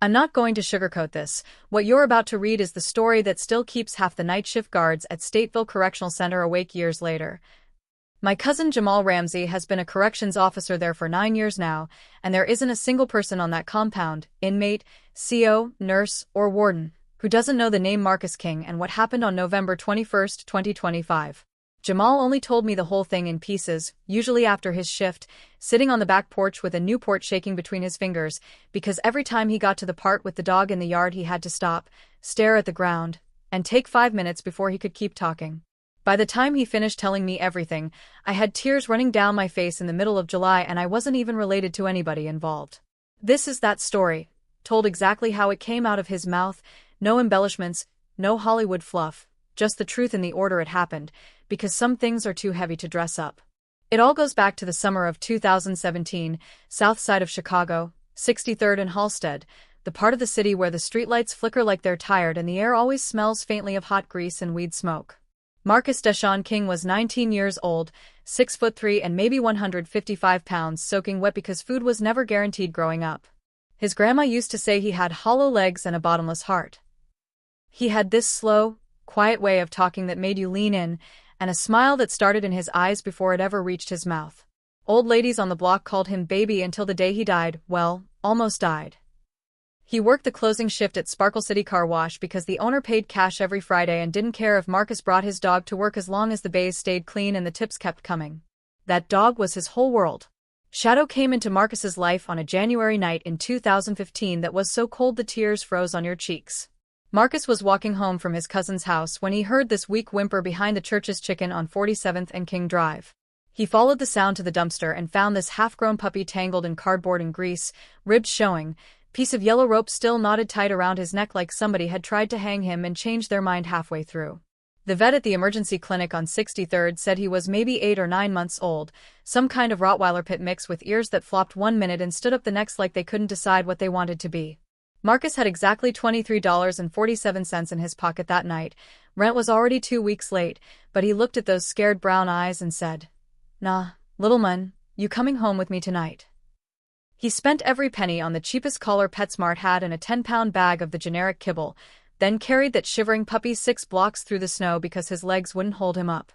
I'm not going to sugarcoat this. What you're about to read is the story that still keeps half the night shift guards at Stateville Correctional Center awake years later. My cousin Jamal Ramsey has been a corrections officer there for 9 years now, and there isn't a single person on that compound, inmate, CO, nurse, or warden, who doesn't know the name Marcus King and what happened on November 21, 2025. Jamal only told me the whole thing in pieces, usually after his shift, sitting on the back porch with a Newport shaking between his fingers, because every time he got to the part with the dog in the yard he had to stop, stare at the ground, and take 5 minutes before he could keep talking. By the time he finished telling me everything, I had tears running down my face in the middle of July and I wasn't even related to anybody involved. This is that story, told exactly how it came out of his mouth, no embellishments, no Hollywood fluff, just the truth in the order it happened, because some things are too heavy to dress up. It all goes back to the summer of 2017, south side of Chicago, 63rd and Halsted, the part of the city where the streetlights flicker like they're tired and the air always smells faintly of hot grease and weed smoke. Marcus Deshawn King was 19 years old, 6'3" and maybe 155 pounds, soaking wet because food was never guaranteed growing up. His grandma used to say he had hollow legs and a bottomless heart. He had this slow, quiet way of talking that made you lean in, and a smile that started in his eyes before it ever reached his mouth. Old ladies on the block called him baby until the day he died, well, almost died. He worked the closing shift at Sparkle City Car Wash because the owner paid cash every Friday and didn't care if Marcus brought his dog to work as long as the bays stayed clean and the tips kept coming. That dog was his whole world. Shadow came into Marcus's life on a January night in 2015 that was so cold the tears froze on your cheeks. Marcus was walking home from his cousin's house when he heard this weak whimper behind the church's chicken on 47th and King Drive. He followed the sound to the dumpster and found this half-grown puppy tangled in cardboard and grease, ribs showing, piece of yellow rope still knotted tight around his neck like somebody had tried to hang him and changed their mind halfway through. The vet at the emergency clinic on 63rd said he was maybe 8 or 9 months old, some kind of Rottweiler pit mix with ears that flopped 1 minute and stood up the next like they couldn't decide what they wanted to be. Marcus had exactly $23.47 in his pocket that night. Rent was already 2 weeks late, but he looked at those scared brown eyes and said, "Nah, little man, you coming home with me tonight?" He spent every penny on the cheapest collar PetSmart had and a 10-pound bag of the generic kibble, then carried that shivering puppy 6 blocks through the snow because his legs wouldn't hold him up.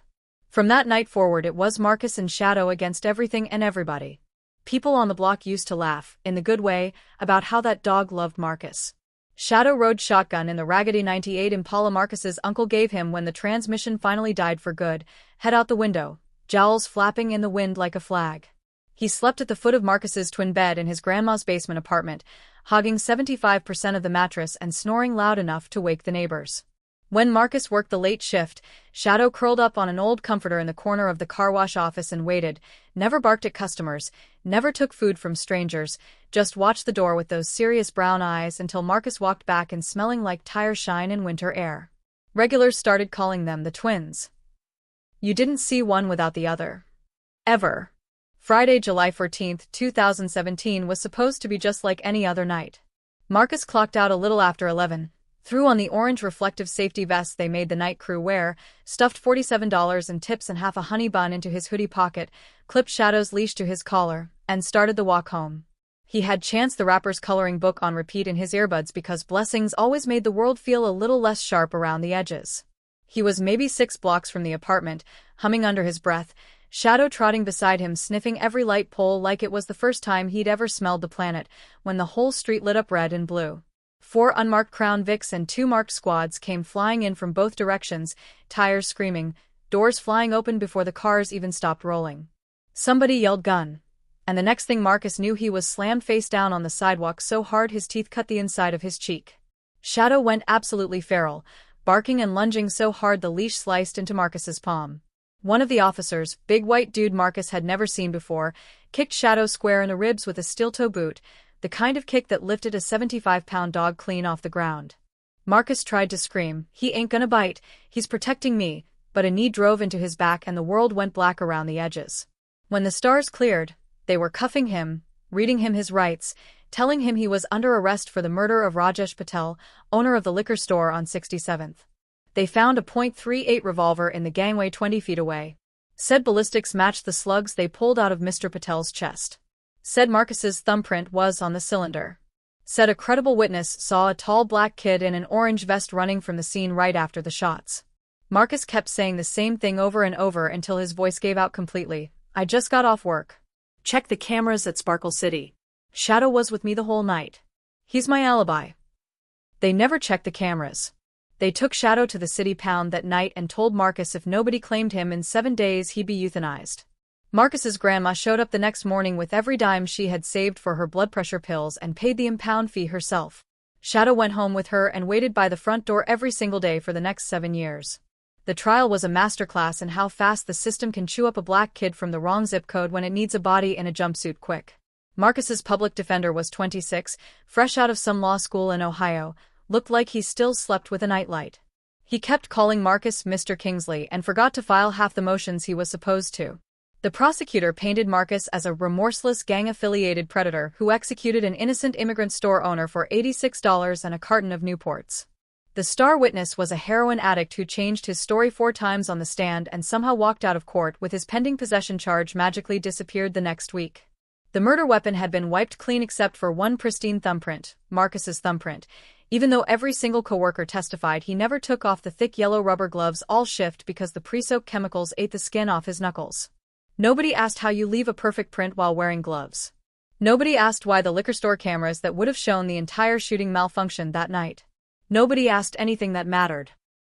From that night forward it was Marcus and Shadow against everything and everybody. People on the block used to laugh, in the good way, about how that dog loved Marcus. Shadow rode shotgun in the raggedy 98 Impala Marcus's uncle gave him when the transmission finally died for good, head out the window, jowls flapping in the wind like a flag. He slept at the foot of Marcus's twin bed in his grandma's basement apartment, hogging 75% of the mattress and snoring loud enough to wake the neighbors. When Marcus worked the late shift, Shadow curled up on an old comforter in the corner of the car wash office and waited, never barked at customers, never took food from strangers, just watched the door with those serious brown eyes until Marcus walked back and smelling like tire shine and winter air. Regulars started calling them the twins. You didn't see one without the other. Ever. Friday, July 14, 2017 was supposed to be just like any other night. Marcus clocked out a little after 11. Threw on the orange reflective safety vest they made the night crew wear, stuffed $47 in tips and half a honey bun into his hoodie pocket, clipped Shadow's leash to his collar, and started the walk home. He had Chance the Rapper's coloring book on repeat in his earbuds because blessings always made the world feel a little less sharp around the edges. He was maybe 6 blocks from the apartment, humming under his breath, Shadow trotting beside him sniffing every light pole like it was the first time he'd ever smelled the planet, when the whole street lit up red and blue. 4 unmarked Crown Vics and 2 marked squads came flying in from both directions, tires screaming, doors flying open before the cars even stopped rolling. Somebody yelled gun. And the next thing Marcus knew he was slammed face down on the sidewalk so hard his teeth cut the inside of his cheek. Shadow went absolutely feral, barking and lunging so hard the leash sliced into Marcus's palm. One of the officers, big white dude Marcus had never seen before, kicked Shadow square in the ribs with a steel-toe boot, the kind of kick that lifted a 75-pound dog clean off the ground. Marcus tried to scream, "He ain't gonna bite, he's protecting me," but a knee drove into his back and the world went black around the edges. When the stars cleared, they were cuffing him, reading him his rights, telling him he was under arrest for the murder of Rajesh Patel, owner of the liquor store on 67th. They found a .38 revolver in the gangway 20 feet away. Said ballistics matched the slugs they pulled out of Mr. Patel's chest. Said Marcus's thumbprint was on the cylinder. Said a credible witness saw a tall black kid in an orange vest running from the scene right after the shots. Marcus kept saying the same thing over and over until his voice gave out completely. I just got off work. Check the cameras at Sparkle City. Shadow was with me the whole night. He's my alibi. They never checked the cameras. They took Shadow to the city pound that night and told Marcus if nobody claimed him in 7 days he'd be euthanized. Marcus's grandma showed up the next morning with every dime she had saved for her blood pressure pills and paid the impound fee herself. Shadow went home with her and waited by the front door every single day for the next 7 years. The trial was a masterclass in how fast the system can chew up a black kid from the wrong zip code when it needs a body in a jumpsuit quick. Marcus's public defender was 26, fresh out of some law school in Ohio, looked like he still slept with a nightlight. He kept calling Marcus Mr. Kingsley and forgot to file half the motions he was supposed to. The prosecutor painted Marcus as a remorseless gang-affiliated predator who executed an innocent immigrant store owner for $86 and a carton of Newports. The star witness was a heroin addict who changed his story 4 times on the stand and somehow walked out of court with his pending possession charge magically disappeared the next week. The murder weapon had been wiped clean except for one pristine thumbprint, Marcus's thumbprint, even though every single coworker testified he never took off the thick yellow rubber gloves all shift because the pre-soaked chemicals ate the skin off his knuckles. Nobody asked how you leave a perfect print while wearing gloves. Nobody asked why the liquor store cameras that would have shown the entire shooting malfunctioned that night. Nobody asked anything that mattered.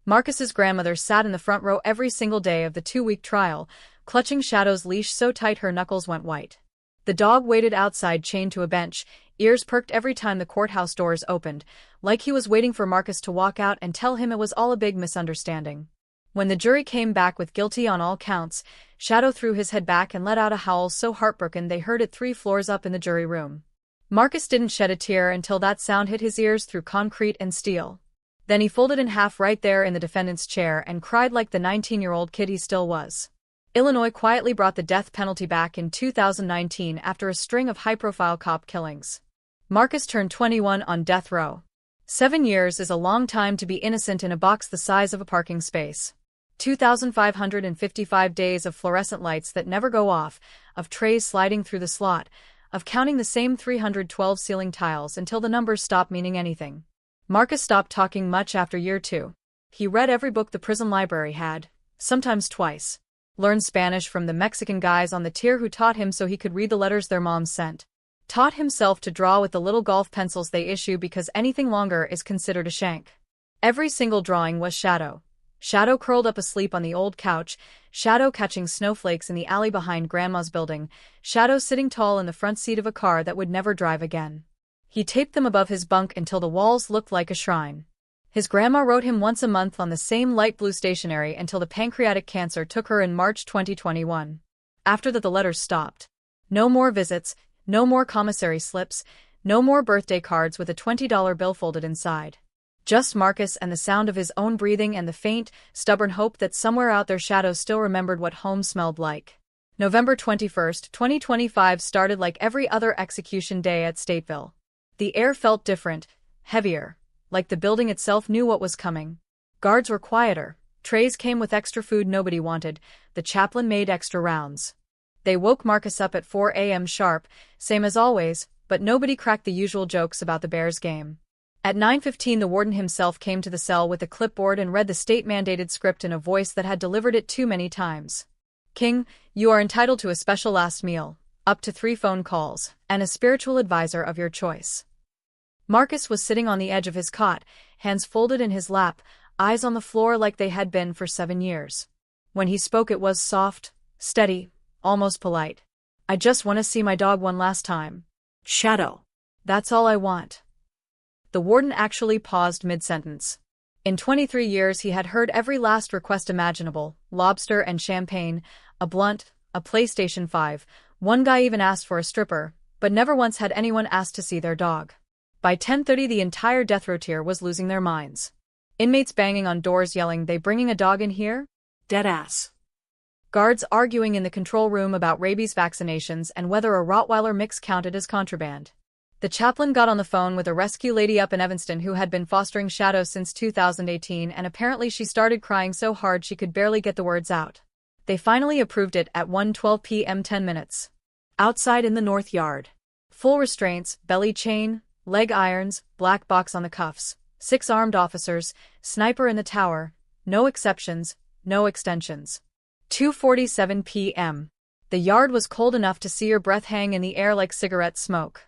Marcus's grandmother sat in the front row every single day of the 2-week trial, clutching Shadow's leash so tight her knuckles went white. The dog waited outside chained to a bench, ears perked every time the courthouse doors opened, like he was waiting for Marcus to walk out and tell him it was all a big misunderstanding. When the jury came back with guilty on all counts, Shadow threw his head back and let out a howl so heartbroken they heard it 3 floors up in the jury room. Marcus didn't shed a tear until that sound hit his ears through concrete and steel. Then he folded in half right there in the defendant's chair and cried like the 19-year-old kid he still was. Illinois quietly brought the death penalty back in 2019 after a string of high-profile cop killings. Marcus turned 21 on death row. 7 years is a long time to be innocent in a box the size of a parking space. 2,555 days of fluorescent lights that never go off, of trays sliding through the slot, of counting the same 312 ceiling tiles until the numbers stop meaning anything. Marcus stopped talking much after year 2. He read every book the prison library had, sometimes twice. Learned Spanish from the Mexican guys on the tier who taught him so he could read the letters their moms sent. Taught himself to draw with the little golf pencils they issue because anything longer is considered a shank. Every single drawing was Shadow. Shadow curled up asleep on the old couch, Shadow catching snowflakes in the alley behind Grandma's building, Shadow sitting tall in the front seat of a car that would never drive again. He taped them above his bunk until the walls looked like a shrine. His grandma wrote him once a month on the same light blue stationery until the pancreatic cancer took her in March 2021. After that the letters stopped. No more visits, no more commissary slips, no more birthday cards with a $20 bill folded inside. Just Marcus and the sound of his own breathing and the faint, stubborn hope that somewhere out there Shadow still remembered what home smelled like. November 21, 2025 started like every other execution day at Stateville. The air felt different, heavier, like the building itself knew what was coming. Guards were quieter, trays came with extra food nobody wanted, the chaplain made extra rounds. They woke Marcus up at 4 a.m. sharp, same as always, but nobody cracked the usual jokes about the Bears game. At 9:15 the warden himself came to the cell with a clipboard and read the state-mandated script in a voice that had delivered it too many times. King, you are entitled to a special last meal, up to 3 phone calls, and a spiritual advisor of your choice. Marcus was sitting on the edge of his cot, hands folded in his lap, eyes on the floor like they had been for 7 years. When he spoke it was soft, steady, almost polite. I just want to see my dog one last time. Shadow. That's all I want. The warden actually paused mid-sentence. In 23 years he had heard every last request imaginable, lobster and champagne, a blunt, a PlayStation 5, one guy even asked for a stripper, but never once had anyone asked to see their dog. By 10:30 the entire death row tier was losing their minds. Inmates banging on doors yelling, "They bringing a dog in here?" Deadass. Guards arguing in the control room about rabies vaccinations and whether a Rottweiler mix counted as contraband. The chaplain got on the phone with a rescue lady up in Evanston who had been fostering Shadow since 2018 and apparently she started crying so hard she could barely get the words out. They finally approved it at 1:12 p.m. 10 minutes. Outside in the north yard. Full restraints, belly chain, leg irons, black box on the cuffs, 6 armed officers, sniper in the tower, no exceptions, no extensions. 2:47 p.m. The yard was cold enough to see your breath hang in the air like cigarette smoke.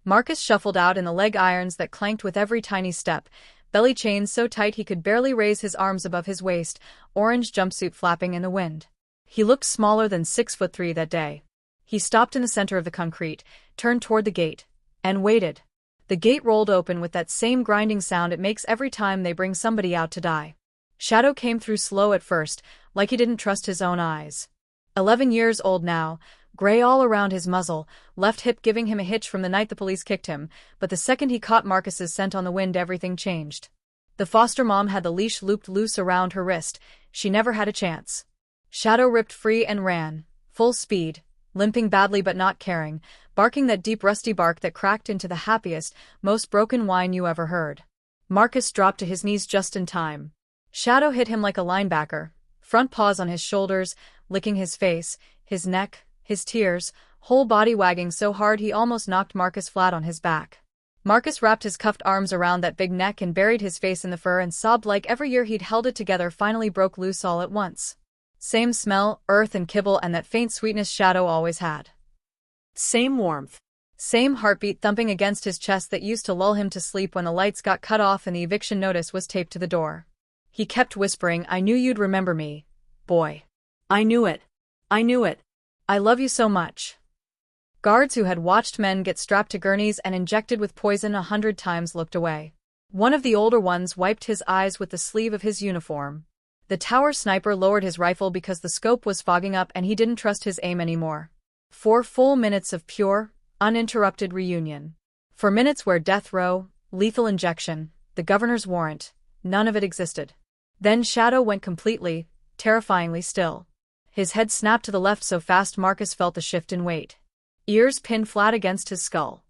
Marcus shuffled out in the leg irons that clanked with every tiny step, belly chains so tight he could barely raise his arms above his waist, orange jumpsuit flapping in the wind. He looked smaller than 6'3" that day. He stopped in the center of the concrete, turned toward the gate, and waited. The gate rolled open with that same grinding sound it makes every time they bring somebody out to die. Shadow came through slow at first, like he didn't trust his own eyes. 11 years old now, gray all around his muzzle, left hip giving him a hitch from the night the police kicked him, but the second he caught Marcus's scent on the wind everything changed. The foster mom had the leash looped loose around her wrist. She never had a chance. Shadow ripped free and ran, full speed, limping badly but not caring, barking that deep rusty bark that cracked into the happiest, most broken whine you ever heard. Marcus dropped to his knees just in time. Shadow hit him like a linebacker, front paws on his shoulders, licking his face, his neck, his tears, whole body wagging so hard he almost knocked Marcus flat on his back. Marcus wrapped his cuffed arms around that big neck and buried his face in the fur and sobbed like every year he'd held it together finally broke loose all at once. Same smell, earth and kibble and that faint sweetness Shadow always had. Same warmth. Same heartbeat thumping against his chest that used to lull him to sleep when the lights got cut off and the eviction notice was taped to the door. He kept whispering, "I knew you'd remember me, boy. I knew it. I knew it. I love you so much." Guards who had watched men get strapped to gurneys and injected with poison 100 times looked away. One of the older ones wiped his eyes with the sleeve of his uniform. The tower sniper lowered his rifle because the scope was fogging up and he didn't trust his aim anymore. 4 full minutes of pure, uninterrupted reunion. 4 minutes where death row, lethal injection, the governor's warrant, none of it existed. Then Shadow went completely, terrifyingly still. His head snapped to the left so fast Marcus felt the shift in weight. Ears pinned flat against his skull.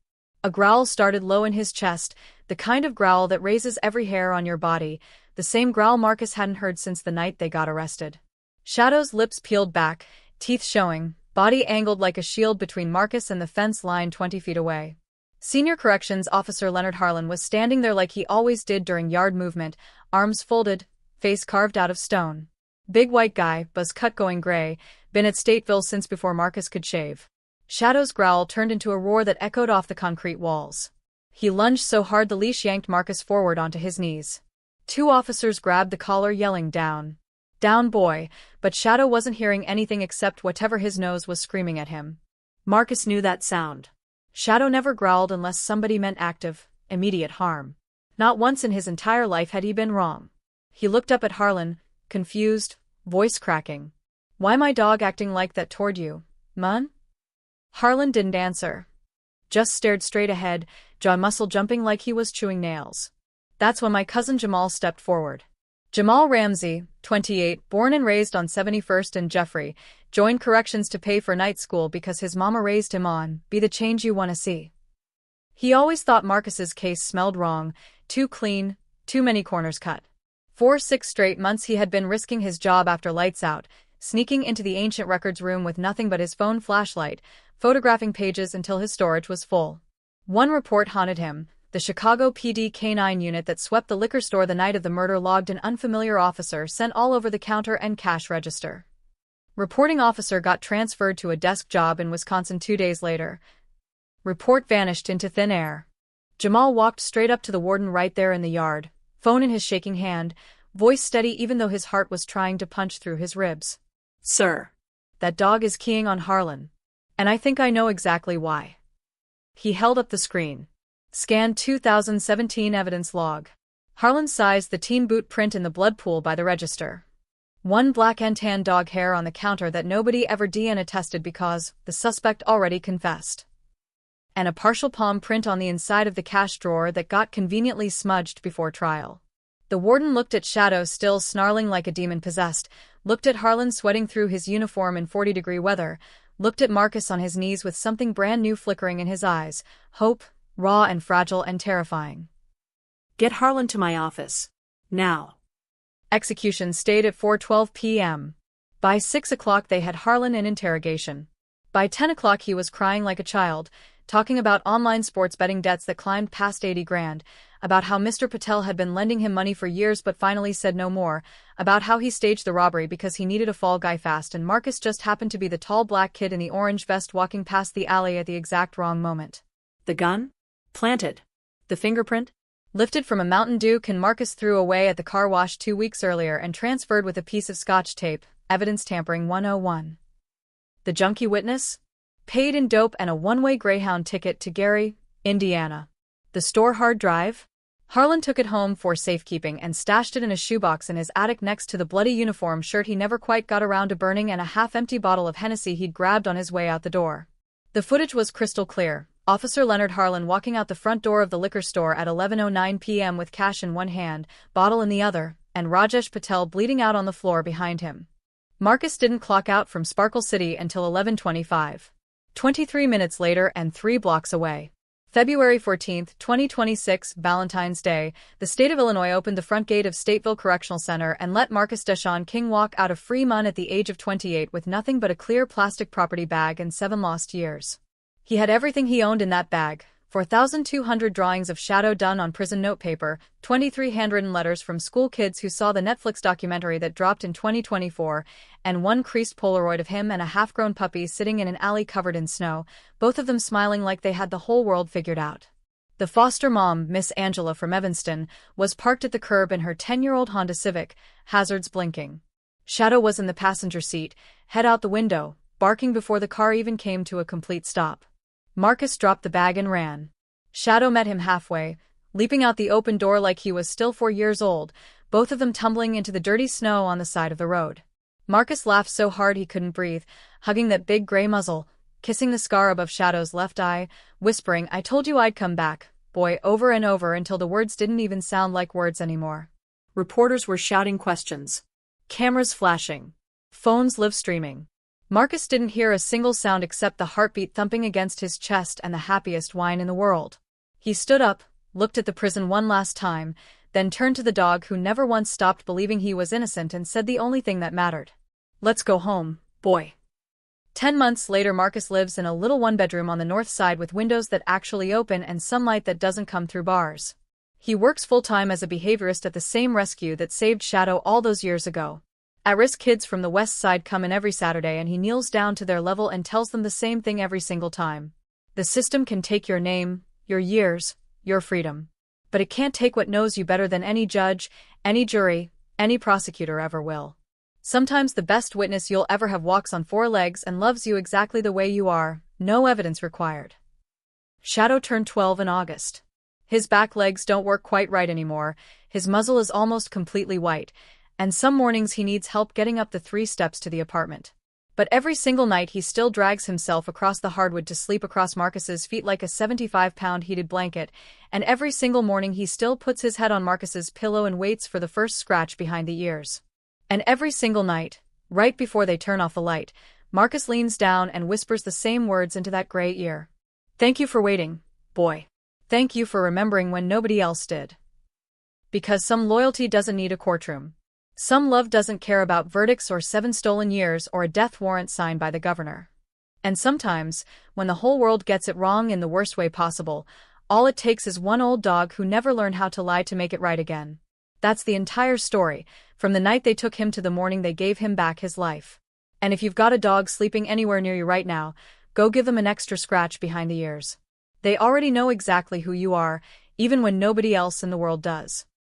A growl started low in his chest, the kind of growl that raises every hair on your body, the same growl Marcus hadn't heard since the night they got arrested. Shadow's lips peeled back, teeth showing, body angled like a shield between Marcus and the fence line 20 feet away. Senior Corrections Officer Leonard Harlan was standing there like he always did during yard movement, arms folded, face carved out of stone. Big white guy, buzz cut going gray, been at Stateville since before Marcus could shave. Shadow's growl turned into a roar that echoed off the concrete walls. He lunged so hard the leash yanked Marcus forward onto his knees. 2 officers grabbed the collar yelling down. Down boy, but Shadow wasn't hearing anything except whatever his nose was screaming at him. Marcus knew that sound. Shadow never growled unless somebody meant active, immediate harm. Not once in his entire life had he been wrong. He looked up at Harlan, confused, voice cracking. "Why my dog acting like that toward you, mun?" Harlan didn't answer. Just stared straight ahead, jaw muscle jumping like he was chewing nails. That's when my cousin Jamal stepped forward. Jamal Ramsey, 28, born and raised on 71st and Jeffrey, joined corrections to pay for night school because his mama raised him on, be the change you want to see. He always thought Marcus's case smelled wrong, too clean, too many corners cut. For 6 straight months he had been risking his job after lights out, sneaking into the ancient records room with nothing but his phone flashlight, photographing pages until his storage was full. One report haunted him. The Chicago PD K-9 unit that swept the liquor store the night of the murder logged an unfamiliar officer sent all over the counter and cash register. Reporting officer got transferred to a desk job in Wisconsin 2 days later. Report vanished into thin air. Jamal walked straight up to the warden right there in the yard, phone in his shaking hand, voice steady even though his heart was trying to punch through his ribs. "Sir, that dog is keying on Harlan. And I think I know exactly why." He held up the screen. Scanned 2017 evidence log. Harlan sized the teen boot print in the blood pool by the register. 1 black and tan dog hair on the counter that nobody ever DNA tested because the suspect already confessed. And a partial palm print on the inside of the cash drawer that got conveniently smudged before trial. The warden looked at Shadow still snarling like a demon possessed, looked at Harlan sweating through his uniform in 40-degree weather, looked at Marcus on his knees with something brand new flickering in his eyes, hope, raw and fragile and terrifying. "Get Harlan to my office. Now." Execution stayed at 4:12 p.m. By 6 o'clock they had Harlan in interrogation. By 10 o'clock he was crying like a child, talking about online sports betting debts that climbed past 80 grand, about how Mr. Patel had been lending him money for years but finally said no more, about how he staged the robbery because he needed a fall guy fast and Marcus just happened to be the tall black kid in the orange vest walking past the alley at the exact wrong moment. The gun? Planted. The fingerprint? Lifted from a Mountain Dew can Marcus threw away at the car wash 2 weeks earlier and transferred with a piece of Scotch tape, evidence tampering 101. The junkie witness? Paid in dope and a one-way Greyhound ticket to Gary, Indiana. The store hard drive? Harlan took it home for safekeeping and stashed it in a shoebox in his attic next to the bloody uniform shirt he never quite got around to burning and a half-empty bottle of Hennessy he'd grabbed on his way out the door. The footage was crystal clear. Officer Leonard Harlan walking out the front door of the liquor store at 11:09 p.m. with cash in one hand, bottle in the other, and Rajesh Patel bleeding out on the floor behind him. Marcus didn't clock out from Sparkle City until 11:25. 23 minutes later and 3 blocks away. February 14, 2026, Valentine's Day, the state of Illinois opened the front gate of Stateville Correctional Center and let Marcus Deshawn King walk out of Fremont at the age of 28 with nothing but a clear plastic property bag and 7 lost years. He had everything he owned in that bag: 4,200 drawings of Shadow done on prison notepaper, 23 handwritten letters from school kids who saw the Netflix documentary that dropped in 2024, and 1 creased Polaroid of him and a half-grown puppy sitting in an alley covered in snow, both of them smiling like they had the whole world figured out. The foster mom, Miss Angela from Evanston, was parked at the curb in her 10-year-old Honda Civic, hazards blinking. Shadow was in the passenger seat, head out the window, barking before the car even came to a complete stop. Marcus dropped the bag and ran. Shadow met him halfway, leaping out the open door like he was still 4 years old, both of them tumbling into the dirty snow on the side of the road. Marcus laughed so hard he couldn't breathe, hugging that big gray muzzle, kissing the scar above Shadow's left eye, whispering, "I told you I'd come back, boy," over and over until the words didn't even sound like words anymore. Reporters were shouting questions. Cameras flashing. Phones live streaming. Marcus didn't hear a single sound except the heartbeat thumping against his chest and the happiest whine in the world. He stood up, looked at the prison one last time, then turned to the dog who never once stopped believing he was innocent and said the only thing that mattered. "Let's go home, boy." 10 months later, Marcus lives in a little one-bedroom on the north side with windows that actually open and sunlight that doesn't come through bars. He works full-time as a behaviorist at the same rescue that saved Shadow all those years ago. At-risk kids from the west side come in every Saturday and he kneels down to their level and tells them the same thing every single time. The system can take your name, your years, your freedom. But it can't take what knows you better than any judge, any jury, any prosecutor ever will. Sometimes the best witness you'll ever have walks on 4 legs and loves you exactly the way you are, no evidence required. Shadow turned 12 in August. His back legs don't work quite right anymore, his muzzle is almost completely white, and some mornings he needs help getting up the 3 steps to the apartment. But every single night he still drags himself across the hardwood to sleep across Marcus's feet like a 75-pound heated blanket, and every single morning he still puts his head on Marcus's pillow and waits for the first scratch behind the ears. And every single night, right before they turn off the light, Marcus leans down and whispers the same words into that gray ear. "Thank you for waiting, boy. Thank you for remembering when nobody else did." Because some loyalty doesn't need a courtroom. Some love doesn't care about verdicts or 7 stolen years or a death warrant signed by the governor. And sometimes, when the whole world gets it wrong in the worst way possible, all it takes is one old dog who never learned how to lie to make it right again. That's the entire story, from the night they took him to the morning they gave him back his life. And if you've got a dog sleeping anywhere near you right now, go give them an extra scratch behind the ears. They already know exactly who you are, even when nobody else in the world does.